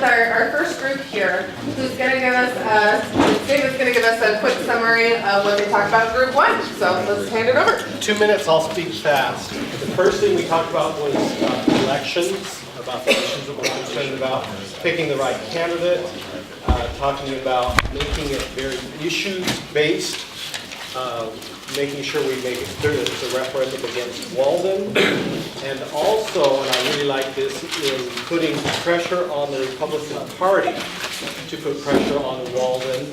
with our first group here, who's going to give us, David's going to give us a quick summary of what they talked about in group 1. So let's hand it over. 2 minutes, I'll speak fast. The first thing we talked about was elections, about the issues that we're concerned about, picking the right candidate, talking about making it very issues-based, making sure we make it clear that it's a referendum against Walden, and also, and I really like this, in putting pressure on the Republican Party to put pressure on Walden,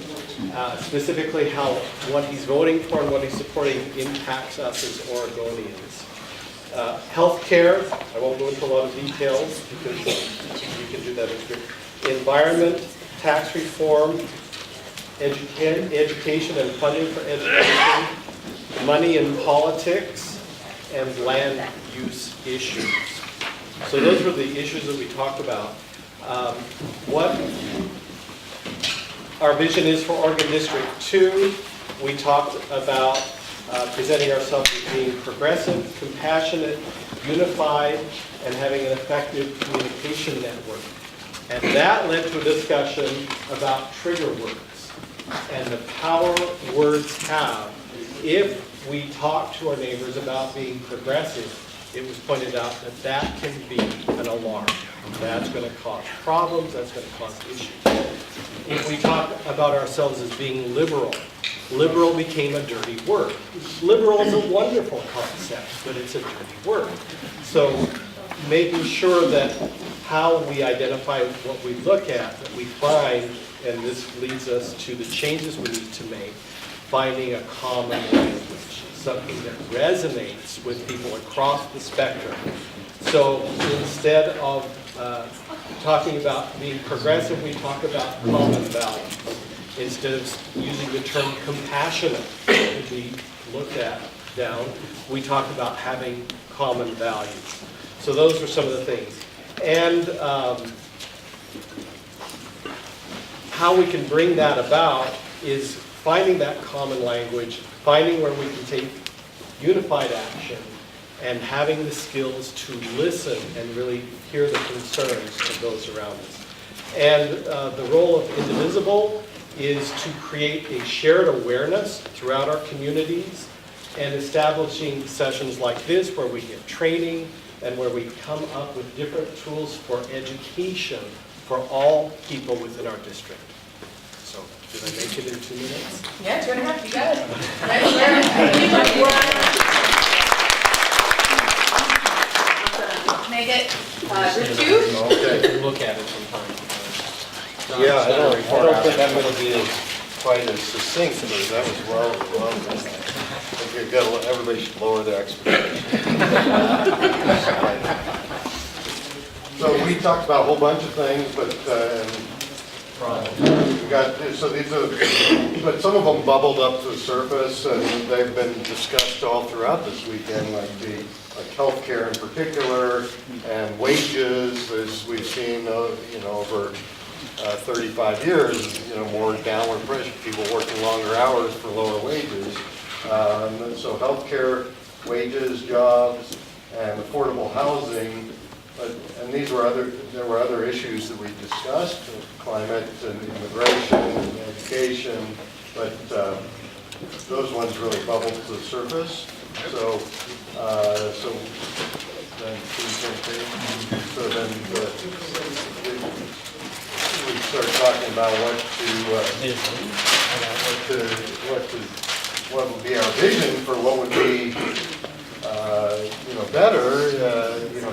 specifically how what he's voting for and what he's supporting impacts us as Oregonians. Healthcare, I won't go into a lot of details because you can do that as good. Environment, tax reform, education and funding for education, money in politics, and land use issues. So those were the issues that we talked about. What our vision is for Oregon District 2, we talked about presenting ourselves as being progressive, compassionate, unified, and having an effective communication network. And that led to a discussion about trigger words and the power words have. If we talk to our neighbors about being progressive, it was pointed out that that can be an alarm. That's going to cause problems, that's going to cause issues. If we talk about ourselves as being liberal, liberal became a dirty word. Liberal is a wonderful concept, but it's a dirty word. So making sure that how we identify what we look at, that we find, and this leads us to the changes we need to make, finding a common language, something that resonates with people across the spectrum. So instead of talking about being progressive, we talk about common values. Instead of using the term compassionate to be looked at down, we talk about having common values. So those were some of the things. And how we can bring that about is finding that common language, finding where we can take unified action, and having the skills to listen and really hear the concerns of those around us. And the role of Indivisible is to create a shared awareness throughout our communities and establishing sessions like this where we get training and where we come up with different tools for education for all people within our district. So, did I make it in 2 minutes? Yeah, 2.5, you got it. Nice work. Make it group 2. Okay, look at it sometime. Yeah, I don't think I'm going to be quite as succinct, but that was well done. I think everybody should lower their expectations. So we talked about a whole bunch of things, but we got but some of them bubbled up to the surface, and they've been discussed all throughout this weekend, like healthcare in particular, and wages, as we've seen, over 35 years, more downward pressure, people working longer hours for lower wages. So healthcare, wages, jobs, and affordable housing. And there were other issues that we discussed, climate and immigration and education, but those ones really bubbled to the surface. So then we start talking about what would be our vision for what would be better,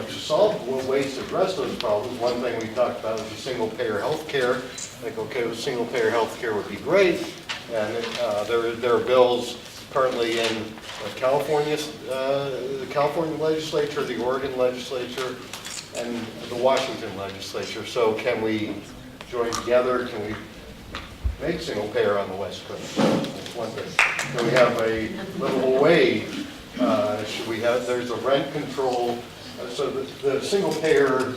to solve ways to address those problems. One thing we talked about was the single-payer health care. Single-payer health care would be great, and there are bills currently in California, the California legislature, the Oregon legislature, and the Washington legislature. So can we join together? Can we make single-payer on the West Coast? That's one thing. Can we have a livable wage? Should we have? There's a rent control. So the single-payer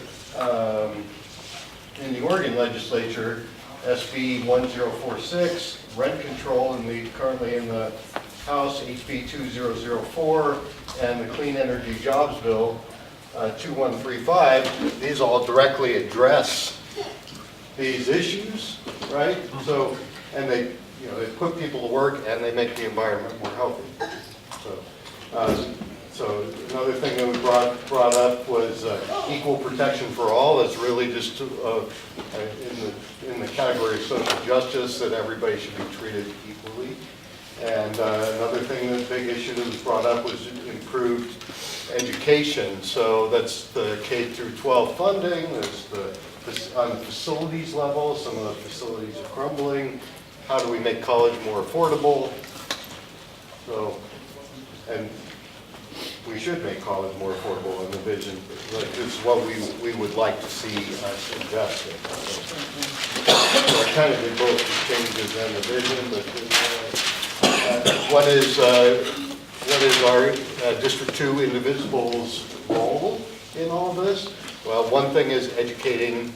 in the Oregon legislature, SB 1046, rent control, and we currently in the House, HB 2004, and the Clean Energy Jobs Bill 2135. These all directly address these issues, right? So, and they, you know, they put people to work and they make the environment more healthy. So another thing that we brought up was equal protection for all. It's really just in the category of social justice, that everybody should be treated equally. And another thing, that big issue that was brought up was improved education. So that's the K through 12 funding. There's on the facilities level, some of the facilities are crumbling. How do we make college more affordable? So, and we should make college more affordable in the vision. Like, this is what we would like to see us invest in. So I kind of did both the changes and the vision, but what is our District 2 Indivisible's role in all of this? Well, one thing is educating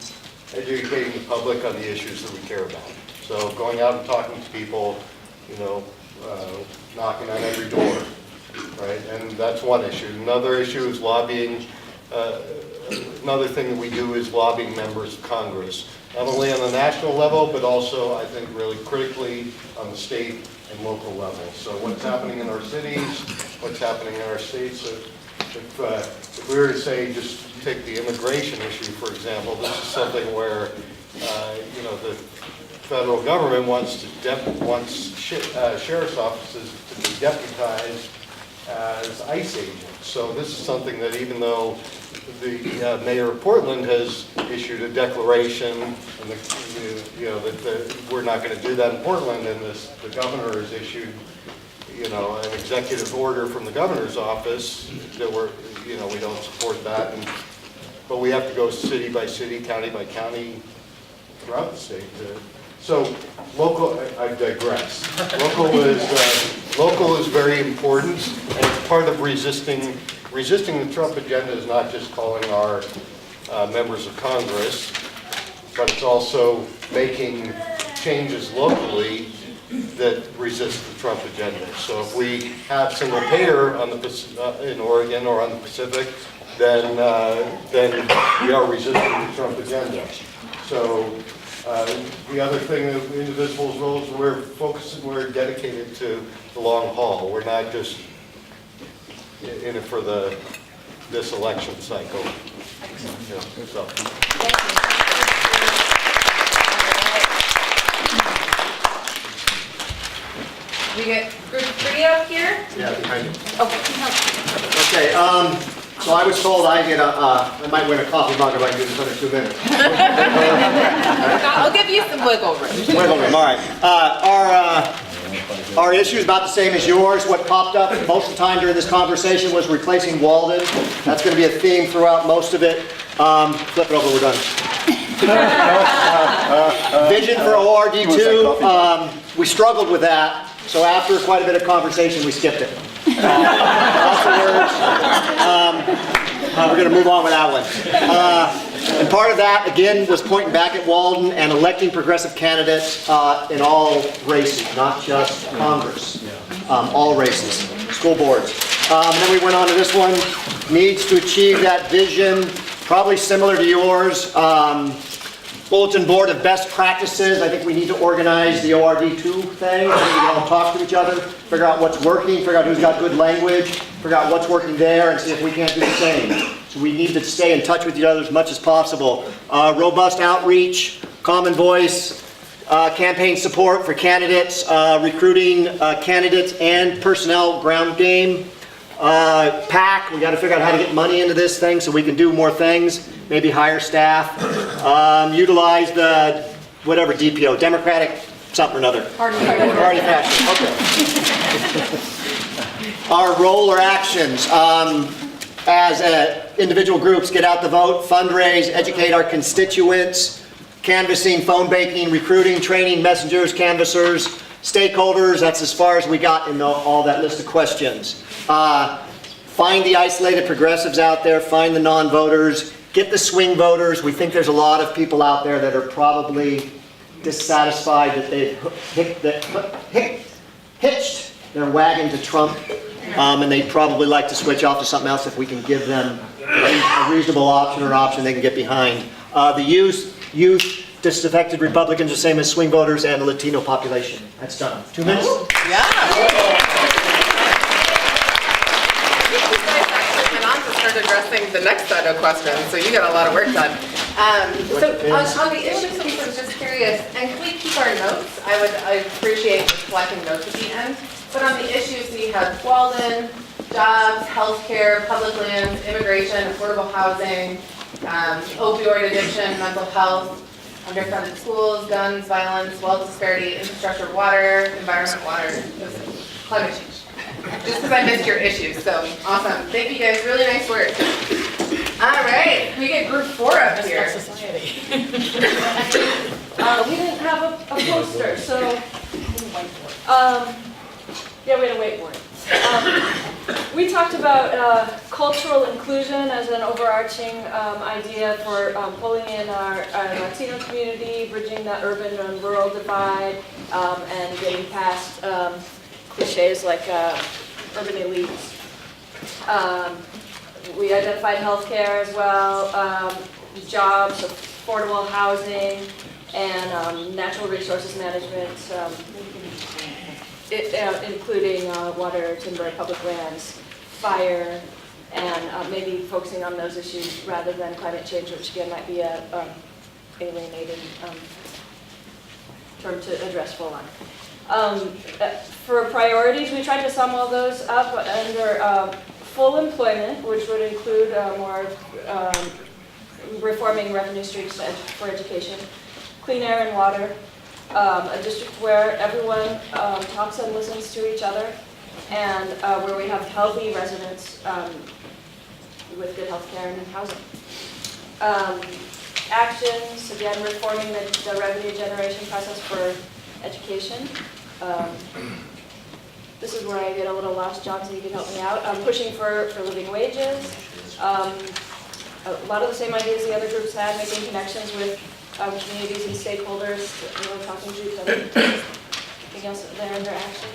the public on the issues that we care about. So going out and talking to people, you know, knocking on every door, right? And that's one issue. Another issue is lobbying. Another thing that we do is lobbying members of Congress, not only on the national level, but also, I think, really critically on the state and local level. So what's happening in our cities, what's happening in our states. If we were to say, just take the immigration issue, for example, this is something where, you know, the federal government wants sheriff's offices to be deputized as ICE agents. So this is something that, even though the mayor of Portland has issued a declaration, and that we're not going to do that in Portland, and the governor has issued, you know, an executive order from the governor's office that we don't support that, but we have to go city by city, county by county throughout the state. So local, I digress. Local is very important, and it's part of resisting the Trump agenda. Is not just calling our members of Congress, but it's also making changes locally that resist the Trump agenda. So if we have single payer on in Oregon or on the Pacific, then we are resisting the Trump agenda. So the other thing that Indivisible's role is we're dedicated to the long haul. We're not just in it for this election cycle. You know, so. We get group 3 up here. Yeah, behind you. Okay. Okay, so I was told I might win a coffee mug if I can do this under 2 minutes. I'll give you some wiggle room. Wiggle room, all right. Our issue is about the same as yours. What popped up most of the time during this conversation was replacing Walden. That's going to be a theme throughout most of it. Flip it over, we're done. Vision for ORD2, we struggled with that. So after quite a bit of conversation, we skipped it. Lots of words. We're going to move on with that one. And part of that, again, was pointing back at Walden and electing progressive candidates in all races, not just Congress. All races, school boards. Then we went on to this one. Needs to achieve that vision, probably similar to yours. Bulletin board of best practices. I think we need to organize the ORD2 thing. I think we can all talk to each other, figure out what's working, figure out who's got good language, figure out what's working there, and see if we can't do the same. So we need to stay in touch with each other as much as possible. Robust outreach, common voice, campaign support for candidates, recruiting candidates and personnel ground game. PAC, we got to figure out how to get money into this thing so we can do more things, maybe hire staff, utilize the whatever DPO, Democratic something or another. Party faction, okay. Our role or actions, as individual groups, get out the vote, fundraise, educate our constituents, canvassing, phone banking, recruiting, training, messengers, canvassers, stakeholders. That's as far as we got in all that list of questions. Find the isolated progressives out there, find the non-voters, get the swing voters. We think there's a lot of people out there that are probably dissatisfied that they've hitched their wagon to Trump, and they'd probably like to switch off to something else if we can give them a reasonable option or an option they can get behind. The youth, disaffected Republicans, the same as swing voters and the Latino population. That's done. 2 minutes? Went on to start addressing the next set of questions, so you got a lot of work done. So on the issues piece, I was just curious, and can we keep our notes? I appreciate collecting notes at the end. But on the issues, we have Walden, jobs, healthcare, public lands, immigration, affordable housing, opioid addiction, mental health, underfunded schools, guns, violence, wealth disparity, infrastructure, water, environment, climate change. Just because I missed your issues, so awesome. Thank you guys, really nice work. All right, we get group 4 up here. We didn't have a poster, so, yeah, we had a whiteboard. We talked about cultural inclusion as an overarching idea for pulling in our Latino community, bridging the urban and rural divide, and getting past cliches like urban elites. We identified healthcare as well, jobs, affordable housing, and natural resources management, including water, timber, public lands, fire, and maybe focusing on those issues rather than climate change, which again might be a alienating term to address full on. For priorities, we tried to sum all those up under full employment, which would include more reforming revenue streams for education, clean air and water, a district where everyone talks and listens to each other, and where we have healthy residents with good health care and housing. Actions, again, reforming the revenue generation process for education. This is where I get a little lost, John, so you can help me out. Pushing for living wages. A lot of the same ideas the other groups had, making connections with communities and stakeholders, really talking to each other. Anything else there under action?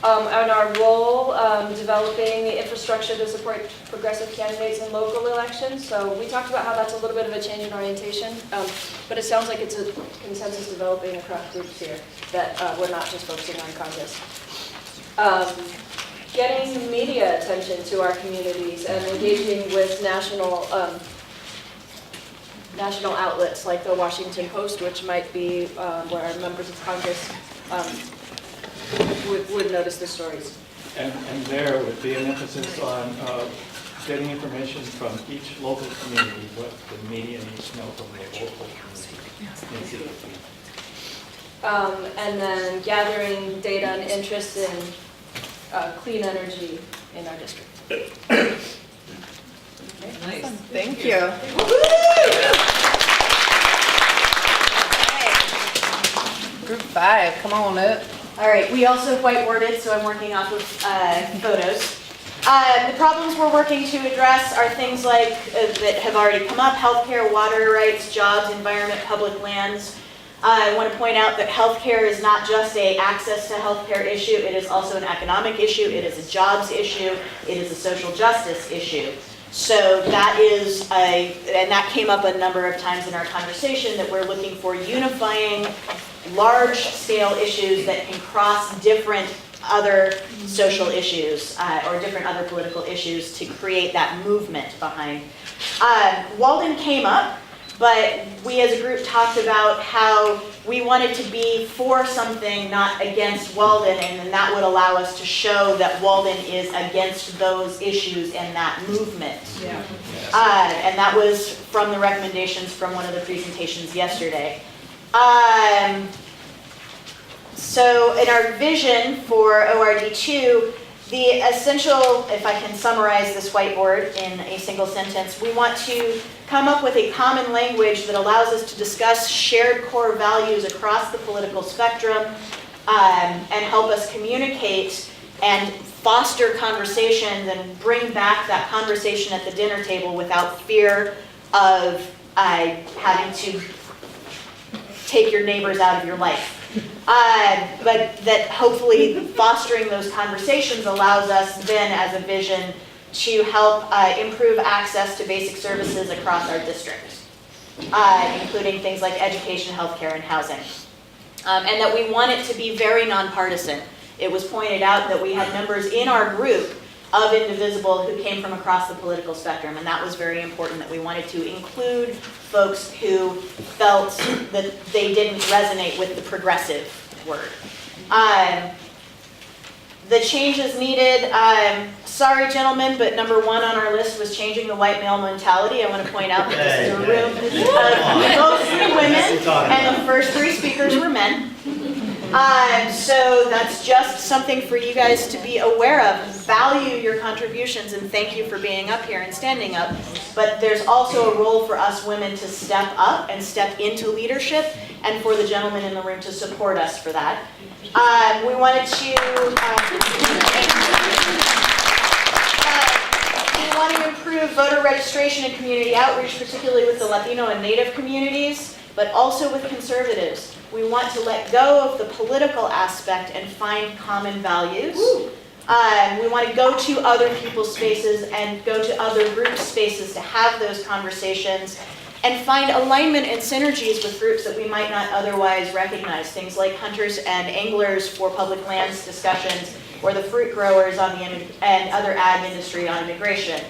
And our role, developing the infrastructure to support progressive candidates in local elections. So we talked about how that's a little bit of a change in orientation, but it sounds like it's a consensus developing across groups here, that we're not just focusing on Congress. Getting media attention to our communities and engaging with national outlets like the Washington Post, which might be where our members of Congress would notice the stories. And there would be an emphasis on getting information from each local community, what the media needs to know from the local community. And then gathering data and interest in clean energy in our district. Nice, thank you. Group 5, come on up. All right, we also whiteboarded, so I'm working off of photos. The problems we're working to address are things like, that have already come up, healthcare, water rights, jobs, environment, public lands. I want to point out that healthcare is not just an access to healthcare issue, it is also an economic issue, it is a jobs issue, it is a social justice issue. So that is and that came up a number of times in our conversation, that we're looking for unifying large-scale issues that can cross different other social issues or different other political issues to create that movement behind. Walden came up, but we as a group talked about how we wanted to be for something, not against Walden, and then that would allow us to show that Walden is against those issues and that movement. Yeah. And that was from the recommendations from one of the presentations yesterday. So in our vision for ORD2, the essential, if I can summarize this whiteboard in a single sentence, we want to come up with a common language that allows us to discuss shared core values across the political spectrum and help us communicate and foster conversations and bring back that conversation at the dinner table without fear of having to take your neighbors out of your life. But that hopefully fostering those conversations allows us then as a vision to help improve access to basic services across our district. including things like education, healthcare, and housing. And that we want it to be very nonpartisan. It was pointed out that we had members in our group of Indivisible who came from across the political spectrum, and that was very important, that we wanted to include folks who felt that they didn't resonate with the progressive word. The changes needed, sorry gentlemen, but number one on our list was changing the white male mentality. I want to point out that this is a room of mostly women, and the first 3 speakers were men. So that's just something for you guys to be aware of. Value your contributions, and thank you for being up here and standing up. But there's also a role for us women to step up and step into leadership, and for the gentlemen in the room to support us for that. We wanted to we want to improve voter registration and community outreach, particularly with the Latino and Native communities, but also with conservatives. We want to let go of the political aspect and find common values. We want to go to other people's spaces and go to other groups' spaces to have those conversations and find alignment and synergies with groups that we might not otherwise recognize. Things like hunters and anglers for public lands discussions, or the fruit growers on the and other ag industry on immigration.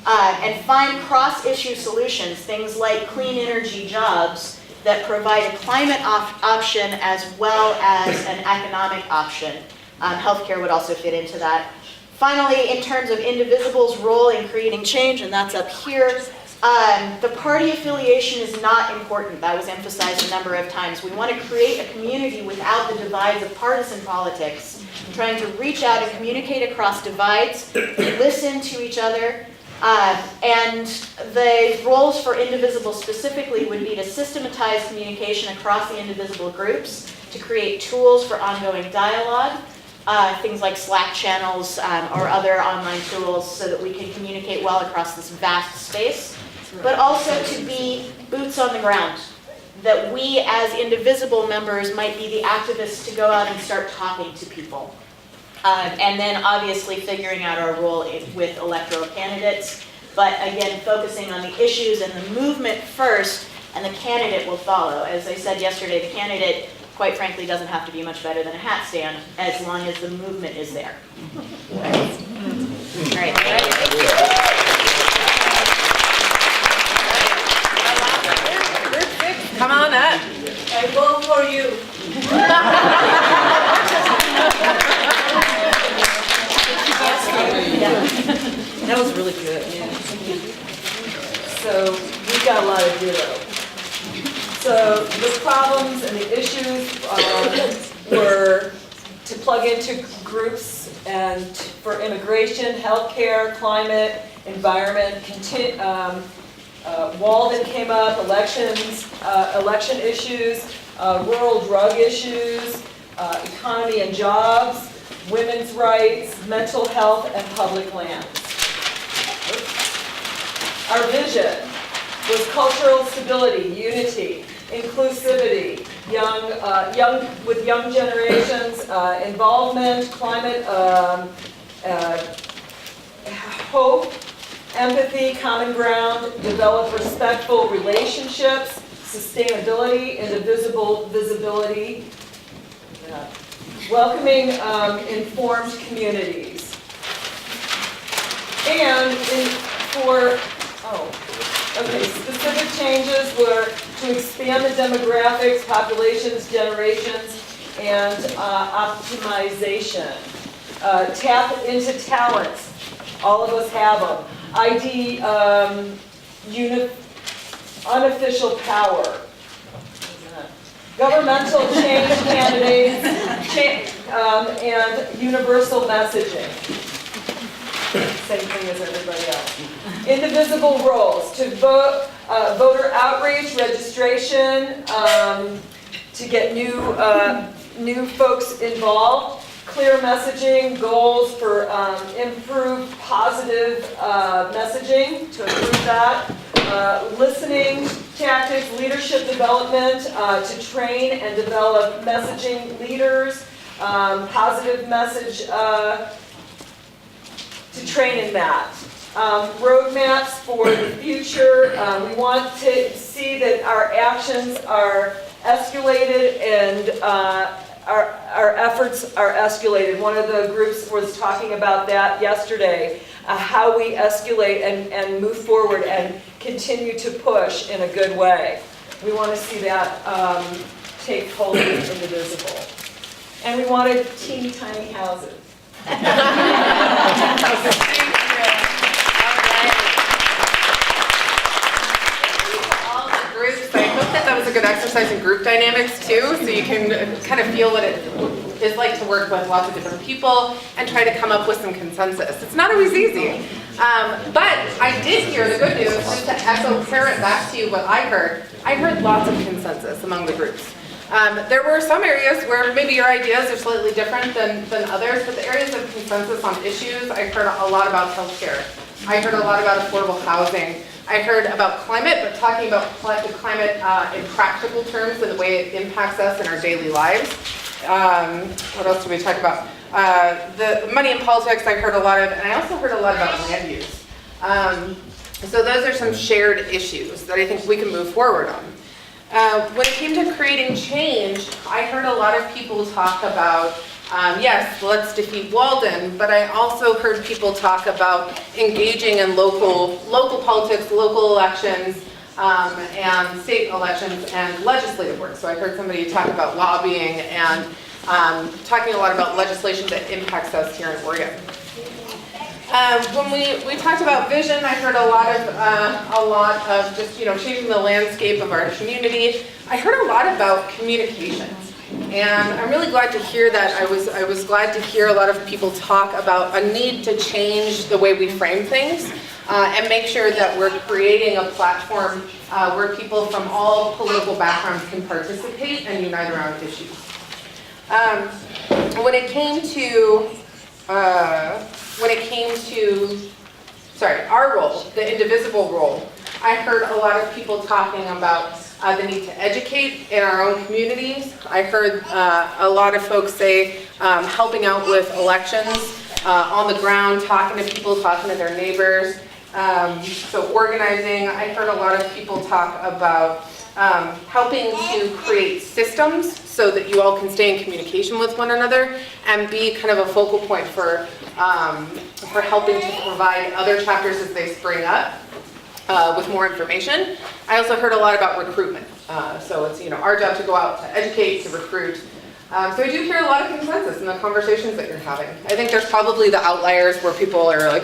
And find cross-issue solutions, things like clean energy jobs that provide a climate option as well as an economic option. Healthcare would also fit into that. Finally, in terms of Indivisible's role in creating change, and that's up here, the party affiliation is not important. That was emphasized a number of times. We want to create a community without the divides of partisan politics, trying to reach out and communicate across divides, listen to each other, and the roles for Indivisible specifically would be to systematize communication across the Indivisible groups, to create tools for ongoing dialogue, things like Slack channels or other online tools so that we can communicate well across this vast space, but also to be boots on the ground, that we as Indivisible members might be the activists to go out and start talking to people. And then obviously figuring out our role with electoral candidates, but again, focusing on the issues and the movement first, and the candidate will follow. As I said yesterday, the candidate, quite frankly, doesn't have to be much better than a hat stand, as long as the movement is there. All right. Come on up. I vote for you. That was really good. So we've got a lot of zero. So the problems and the issues were to plug into groups and for immigration, healthcare, climate, environment. Walden came up, elections, election issues, rural drug issues, economy and jobs, women's rights, mental health, and public lands. Our vision was cultural stability, unity, inclusivity, with young generations, involvement, climate, hope, empathy, common ground, develop respectful relationships, sustainability, indivisible visibility, welcoming informed communities. And specific changes were to expand the demographics, populations, generations, and optimization. Tap into talents. All of us have them. ID unofficial power. Governmental change candidates and universal messaging. Same thing as everybody else. Indivisible roles to vote, voter outreach, registration, to get new folks involved. Clear messaging, goals for improved positive messaging, to improve that. Listening tactics, leadership development, to train and develop messaging leaders, positive message, to train in that. roadmaps for the future. We want to see that our actions are escalated and our efforts are escalated. One of the groups was talking about that yesterday, how we escalate and move forward and continue to push in a good way. We want to see that take hold in Indivisible. And we wanted teeny tiny houses. All the groups, I hope that was a good exercise in group dynamics too, so you can kind of feel what it is like to work with lots of different people and try to come up with some consensus. It's not always easy. But I did hear the good news, just to echo, parrot back to you what I heard lots of consensus among the groups. There were some areas where maybe your ideas are slightly different than others, but the areas of consensus on issues, I heard a lot about healthcare. I heard a lot about affordable housing. I heard about climate, but talking about climate in practical terms and the way it impacts us in our daily lives. What else did we talk about? The money in politics I heard a lot of, and I also heard a lot about land use. So those are some shared issues that I think we can move forward on. When it came to creating change, I heard a lot of people talk about, yes, let's defeat Walden, but I also heard people talk about engaging in local politics, local elections, and state elections and legislative work. So I heard somebody talk about lobbying and talking a lot about legislation that impacts us here in Oregon. When we talked about vision, I heard a lot of just changing the landscape of our community. I heard a lot about communication, and I'm really glad to hear that. I was glad to hear a lot of people talk about a need to change the way we frame things and make sure that we're creating a platform where people from all political backgrounds can participate and unite around issues. When it came to our role, the Indivisible role, I heard a lot of people talking about the need to educate in our own communities. I heard a lot of folks say helping out with elections on the ground, talking to people, talking to their neighbors. So organizing, I heard a lot of people talk about helping to create systems so that you all can stay in communication with one another and be kind of a focal point for helping to provide other chapters as they spring up with more information. I also heard a lot about recruitment. So it's our job to go out to educate, to recruit. So I do hear a lot of consensus in the conversations that you're having. I think there's probably the outliers where people are like,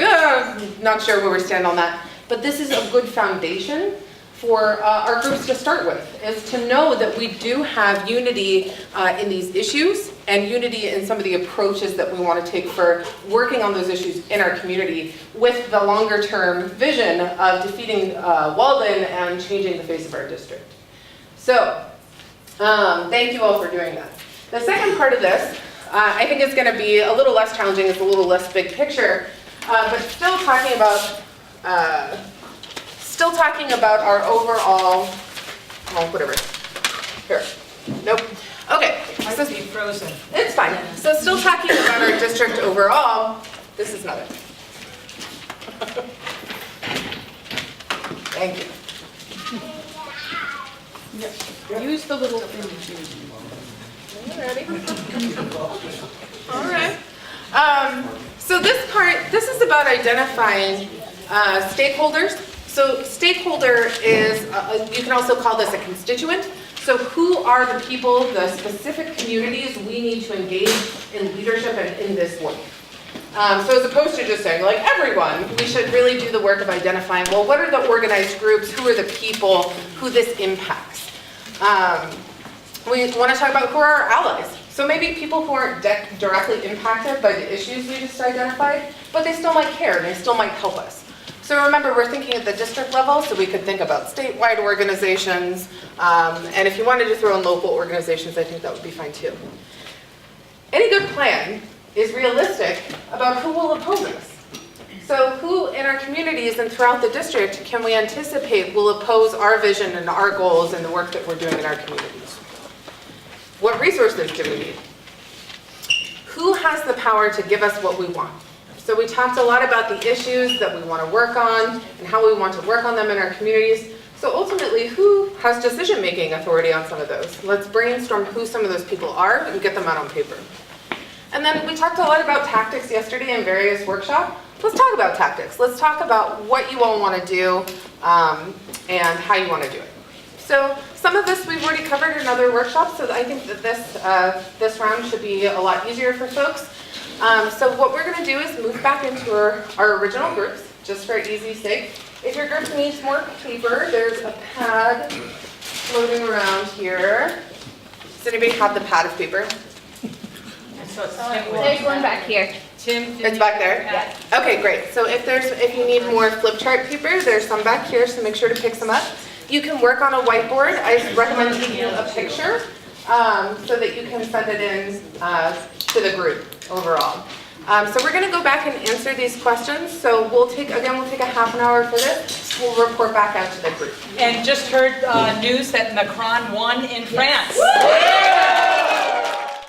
not sure where we stand on that. But this is a good foundation for our groups to start with, is to know that we do have unity in these issues and unity in some of the approaches that we want to take for working on those issues in our community with the longer term vision of defeating Walden and changing the face of our district. So thank you all for doing that. The second part of this, I think is going to be a little less challenging, it's a little less big picture, but still talking about our overall, whatever. Here. Nope. Okay. I So, be frozen. it's fine. So still talking about our district overall, this is another. Thank you. Use the little thing. Ready? All right. So this is about identifying stakeholders. So stakeholder is, you can also call this a constituent. So who are the people, the specific communities we need to engage in leadership and in this work? So as opposed to just saying like everyone, we should really do the work of identifying, well, what are the organized groups, who are the people who this impacts? We want to talk about who are our allies. So maybe people who aren't directly impacted by the issues we just identified, but they still might care and they still might help us. So remember, we're thinking at the district level, so we could think about statewide organizations, and if you wanted to throw in local organizations, I think that would be fine too. Any good plan is realistic about who will oppose us. So who in our communities and throughout the district can we anticipate will oppose our vision and our goals and the work that we're doing in our communities? What resources do we need? Who has the power to give us what we want? So we talked a lot about the issues that we want to work on and how we want to work on them in our communities. So ultimately, who has decision-making authority on some of those? Let's brainstorm who some of those people are and get them out on paper. And then we talked a lot about tactics yesterday in various workshops. Let's talk about tactics. Let's talk about what you all want to do and how you want to do it. So some of this we've already covered in other workshops, so I think that this round should be a lot easier for folks. So what we're going to do is move back into our original groups, just for easy's sake. If your group needs more paper, there's a pad floating around here. Does anybody have the pad of paper? There's one back here. It's back there? Yeah. Okay, great. So if you need more flip chart paper, there's some back here, so make sure to pick some up. You can work on a whiteboard. I recommend taking a picture so that you can send it in to the group overall. So we're going to go back and answer these questions. So we'll take a half an hour for this. We'll report back out to the group. And just heard news that Macron won in France.